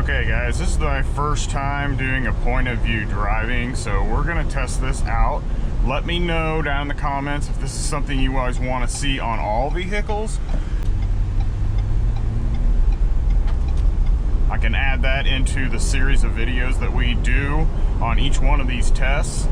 Okay guys, this is my first time doing a point of view driving, so we're gonna test this out. Let me know down in the comments if this is something you guys want to see on all vehicles. I can add that into the series of videos that we do on each one of these tests.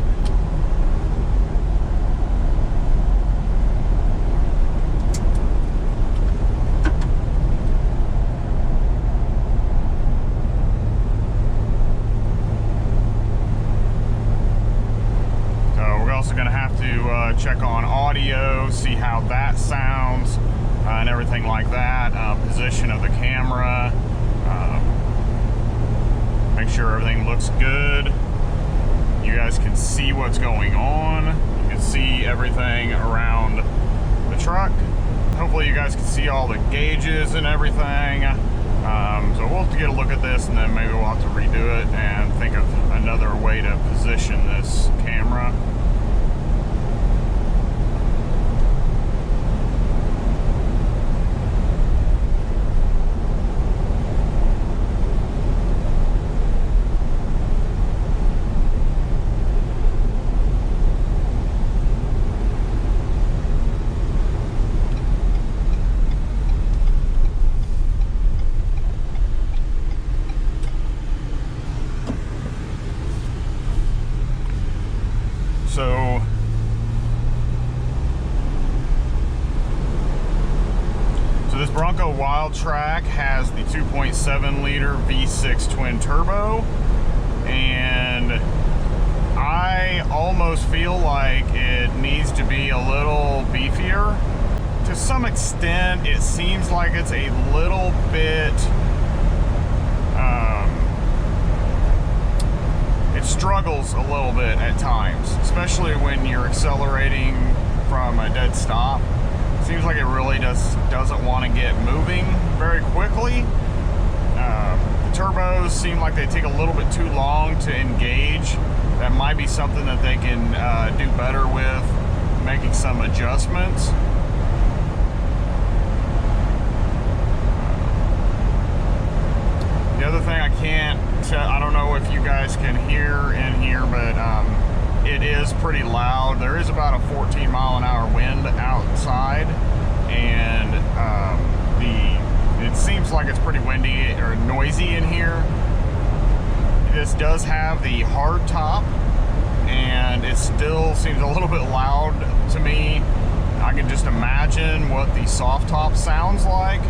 Going to have to check on audio, see how that sounds, and everything like that. Position of the camera, make sure everything looks good. You guys can see what's going on. You can see everything around the truck. Hopefully you guys can see all the gauges and everything. So we'll have to get a look at this, and then maybe we'll have to redo it and think of another way to position this camera. So this Bronco Wildtrak has the 2.7 liter V6 twin turbo, and I almost feel like it needs to be a little beefier. To some extent, it seems like it's a little bit, it struggles a little bit at times, especially when you're accelerating from a dead stop. Seems like it really doesn't want to get moving very quickly. The turbos seem like they take a little bit too long to engage. That might be something that they can do better with, making some adjustments. The other thing I don't know if you guys can hear in here, but it is pretty loud. There is about a 14-mile-an-hour wind outside, and it seems like it's pretty windy or noisy in here. This does have the hard top, and it still seems a little bit loud to me. I can just imagine what the soft top sounds like.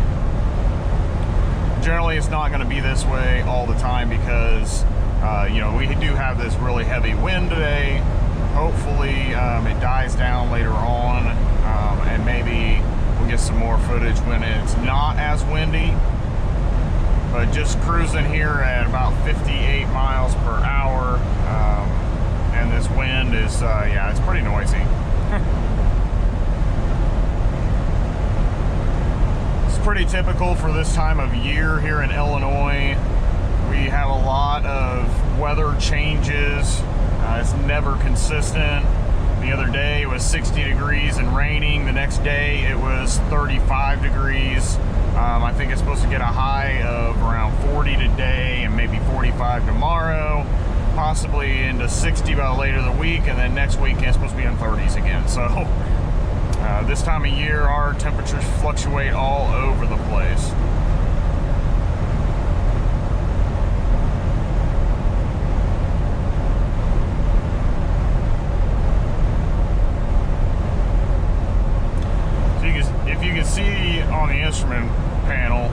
Generally, it's not going to be this way all the time because you know, we do have this really heavy wind today. Hopefully it dies down later on, and maybe we'll get some more footage when it's not as windy. But just cruising here at about 58 miles per hour, and this wind is, yeah, it's pretty noisy. It's pretty typical for this time of year here in Illinois. We have a lot of weather changes. It's never consistent. The other day it was 60 degrees and raining. The next day it was 35 degrees. I think it's supposed to get a high of around 40 today and maybe 45 tomorrow, possibly into 60 by later the week, and then next weekend it's supposed to be in 30s again. So this time of year our temperatures fluctuate all over the place. You can see on the instrument panel,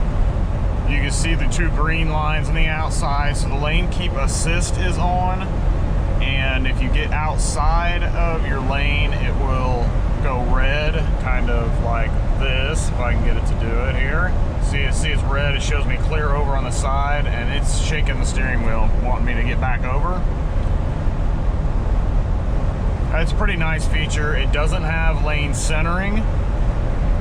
you can see the two green lines on the outside. So the lane keep assist is on, and if you get outside of your lane, it will go red, kind of like this. If I can get it to do it here. See it's red. It shows me clear over on the side, and it's shaking the steering wheel, wanting me to get back over. That's a pretty nice feature. It doesn't have lane centering.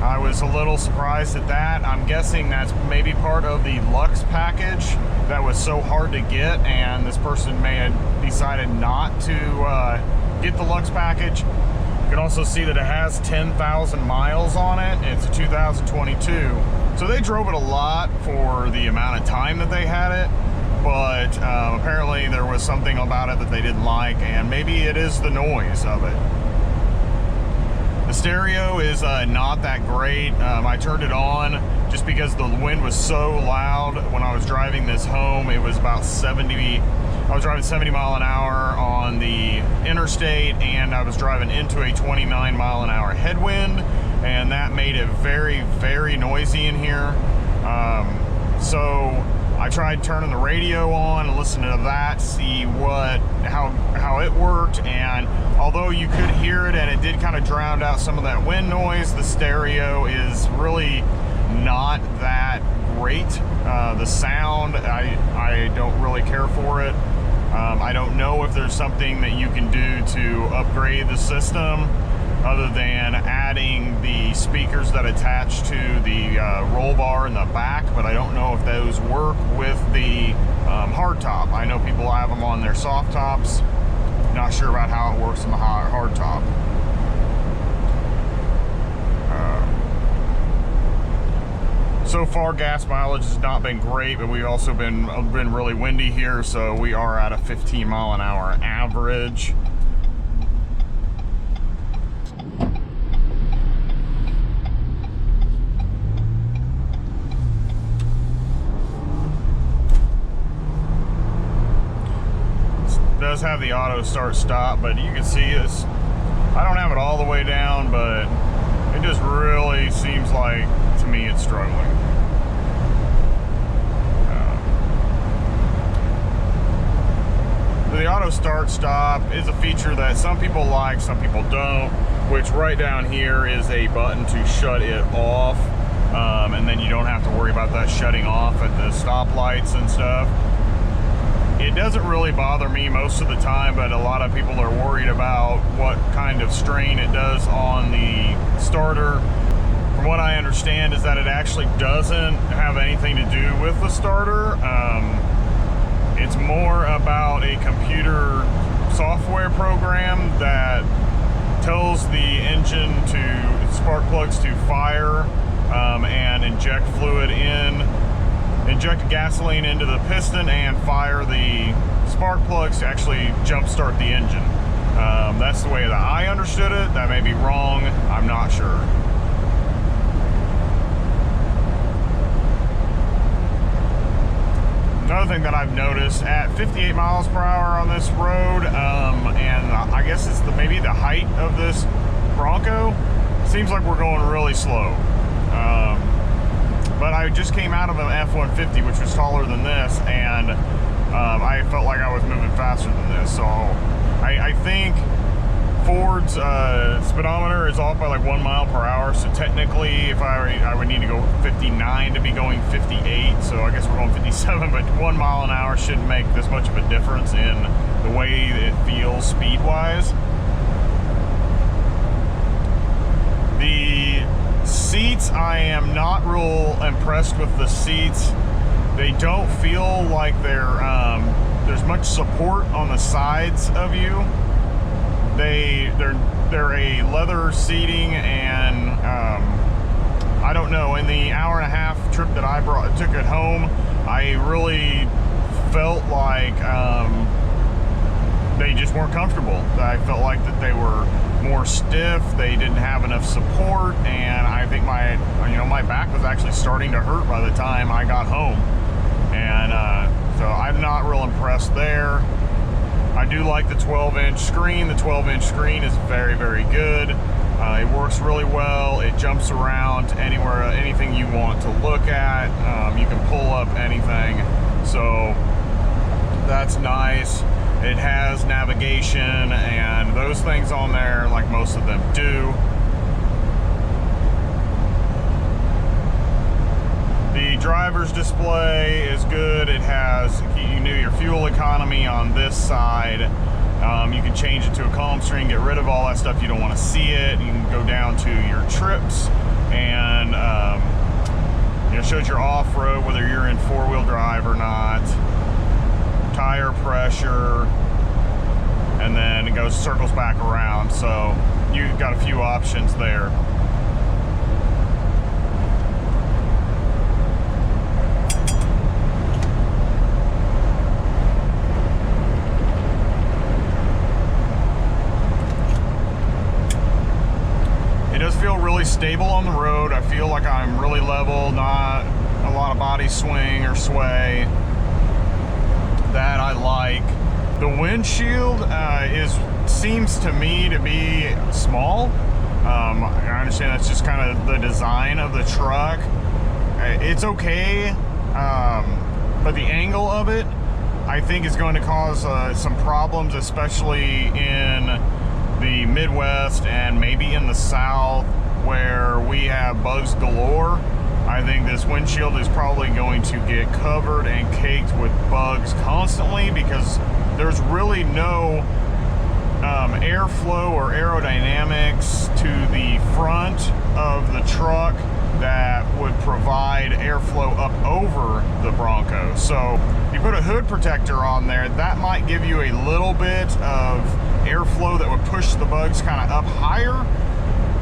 I was a little surprised at that. I'm guessing that's maybe part of the Lux package that was so hard to get, and this person may have decided not to get the Lux package. You can also see that it has 10,000 miles on it. It's a 2022. So they drove it a lot for the amount of time that they had it. but apparently there was something about it that they didn't like, and maybe it is the noise of it. The stereo is not that great. I turned it on just because the wind was so loud when I was driving this home. It was about 70. I was driving 70 mile an hour on the interstate, and I was driving into a 29 mile an hour headwind, and that made it very, very noisy in here. So I tried turning the radio on and listening to that, see how it worked, and although you could hear it and it did kind of drown out some of that wind noise, the stereo is really not that great. The sound, I don't really care for it. I don't know if there's something that you can do to upgrade the system other than adding the speakers that attach to the roll bar in the back, but I don't know if those work with the hard top. I know people have them on their soft tops. Not sure about how it works on the hard top. So far, gas mileage has not been great, but we've also been really windy here, so we are at a 15 mile an hour average. It does have the auto start stop, but you can see this. I don't have it all the way down, but it just really seems like, to me, it's struggling. The auto start stop is a feature that some people like, some people don't, which right down here is a button to shut it off, and then you don't have to worry about that shutting off at the stoplights and stuff. It doesn't really bother me most of the time, but a lot of people are worried about what kind of strain it does on the starter. From what I understand is that it actually doesn't have anything to do with the starter. It's more about a computer software program that tells the engine to spark plugs to fire and inject fluid in, inject gasoline into the piston and fire the spark plugs to actually jump start the engine. That's the way that I understood it. That may be wrong. I'm not sure. Another thing that I've noticed at 58 miles per hour on this road, and I guess it's maybe the height of this Bronco, seems like we're going really slow. But I just came out of an F-150, which was taller than this, and I felt like I was moving faster than this. So I think Ford's speedometer is off by like 1 mile per hour, so technically if I would need to go 59 to be going 58, so I guess we're going 57, but 1 mile an hour shouldn't make this much of a difference in the way it feels speed-wise. The seats, I am not real impressed with the seats. They don't feel like there's much support on the sides of you. They're a leather seating, and I don't know, in the hour and a half trip that I took it home, I really felt like they just weren't comfortable. I felt like that they were more stiff, they didn't have enough support, and I think my back was actually starting to hurt by the time I got home. And so I'm not real impressed there. I do like the 12-inch screen. The 12-inch screen is very, very good. It works really well. It jumps around anywhere, anything you want to look at. You can pull up anything. So that's nice. It has navigation and those things on there, like most of them do. The driver's display is good. It has, you know, your fuel economy on this side. You can change it to a calm screen, get rid of all that stuff you don't want to see it. You can go down to your trips, and it shows your off-road, whether you're in four-wheel drive or not, tire pressure, and then it circles back around. So you've got a few options there. stable on the road. I feel like I'm really level, not a lot of body swing or sway. That I like. The windshield seems to me to be small. I understand that's just kind of the design of the truck. It's okay, but the angle of it, I think, is going to cause some problems, especially in the Midwest and maybe in the South, where we have bugs galore. I think this windshield is probably going to get covered and caked with bugs constantly, because there's really no airflow or aerodynamics to the front of the truck that would provide airflow up over the Bronco. So you put a hood protector on there, that might give you a little bit of airflow that would push the bugs kind of up higher.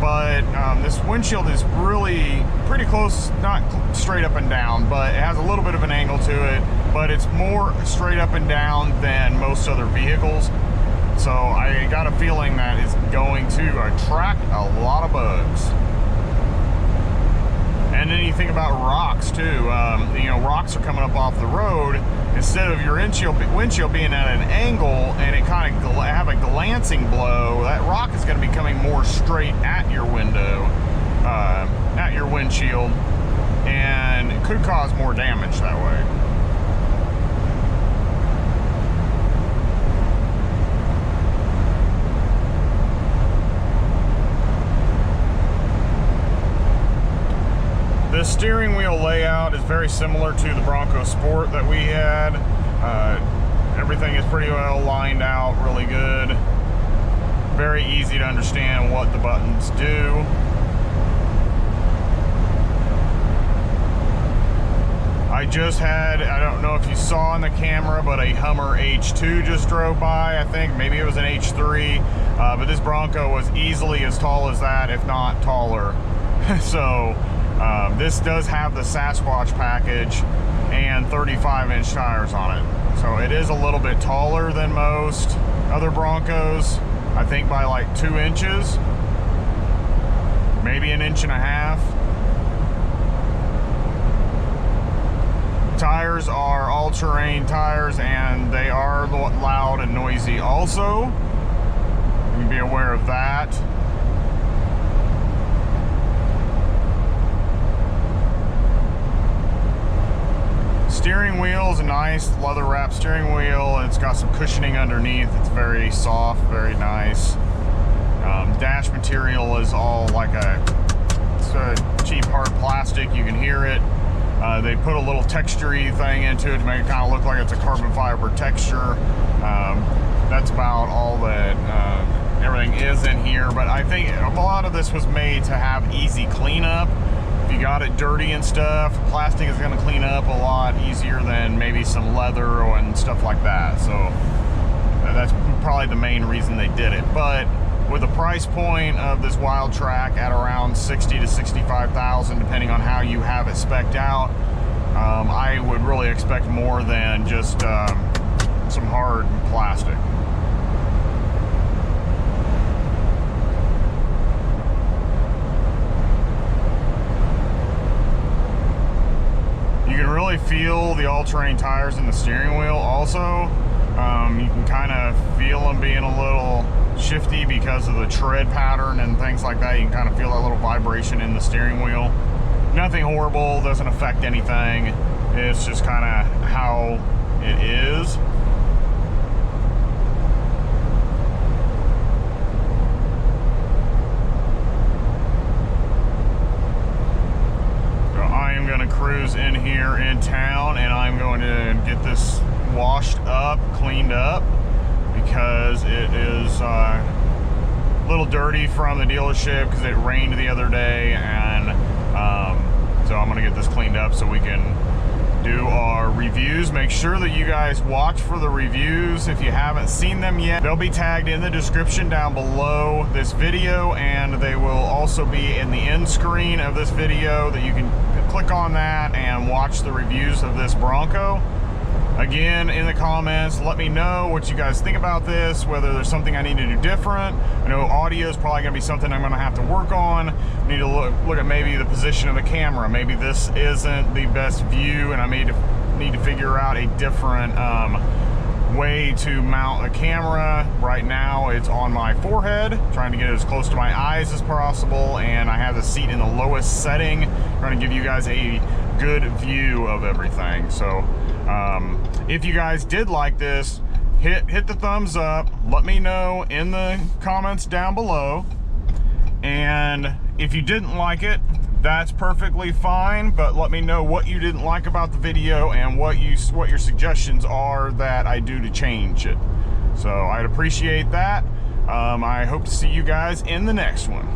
But this windshield is really pretty close, not straight up and down, but it has a little bit of an angle to it, but it's more straight up and down than most other vehicles. So I got a feeling that it's going to attract a lot of bugs. And then you think about rocks too. You know, rocks are coming up off the road. Instead of your windshield being at an angle and it kind of have a glancing blow, that rock is going to be coming more straight at your window, at your windshield, and it could cause more damage that way. The steering wheel layout is very similar to the Bronco Sport that we had. Everything is pretty well lined out, really good. Very easy to understand what the buttons do. I just had, I don't know if you saw on the camera, but a Hummer H2 just drove by, I think. Maybe it was an H3, but this Bronco was easily as tall as that, if not taller. So, this does have the Sasquatch package and 35-inch tires on it. So it is a little bit taller than most other Broncos, I think by like 2 inches, maybe an inch and a half. Tires are all-terrain tires, and they are loud and noisy also. You can be aware of that. Steering wheel is a nice leather wrap steering wheel. It's got some cushioning underneath. It's very soft, very nice. Dash material is all like it's a cheap hard plastic. You can hear it. They put a little texture-y thing into it to make it kind of look like it's a carbon fiber texture. That's about all that everything is in here. But I think a lot of this was made to have easy cleanup. If you got it dirty and stuff, plastic is going to clean up a lot easier than maybe some leather and stuff like that. So that's probably the main reason they did it. But with the price point of this Wildtrak at around $60,000 to $65,000, depending on how you have it spec'd out, I would really expect more than just some hard plastic. You can really feel the all-terrain tires in the steering wheel also. You can kind of feel them being a little shifty because of the tread pattern and things like that. You can kind of feel that little vibration in the steering wheel. Nothing horrible, doesn't affect anything. It's just kind of how it is. Cruise in here in town, and I'm going to get this washed up, cleaned up, because it is a little dirty from the dealership because it rained the other day, and so I'm going to get this cleaned up so we can do our reviews. Make sure that you guys watch for the reviews if you haven't seen them yet. They'll be tagged in the description down below this video, and they will also be in the end screen of this video that you can click on that and watch the reviews of this Bronco. Again, in the comments, let me know what you guys think about this, whether there's something I need to do different. I know audio is probably going to be something I'm going to have to work on. I need to look at maybe the position of the camera. Maybe this isn't the best view, and I need to figure out a different way to mount a camera. Right now it's on my forehead, trying to get it as close to my eyes as possible, and I have the seat in the lowest setting, trying to give you guys a good view of everything. So if you guys did like this, hit the thumbs up, let me know in the comments down below, and if you didn't like it, that's perfectly fine, but let me know what you didn't like about the video and what your suggestions are that I do to change it. So I'd appreciate that. I hope to see you guys in the next one.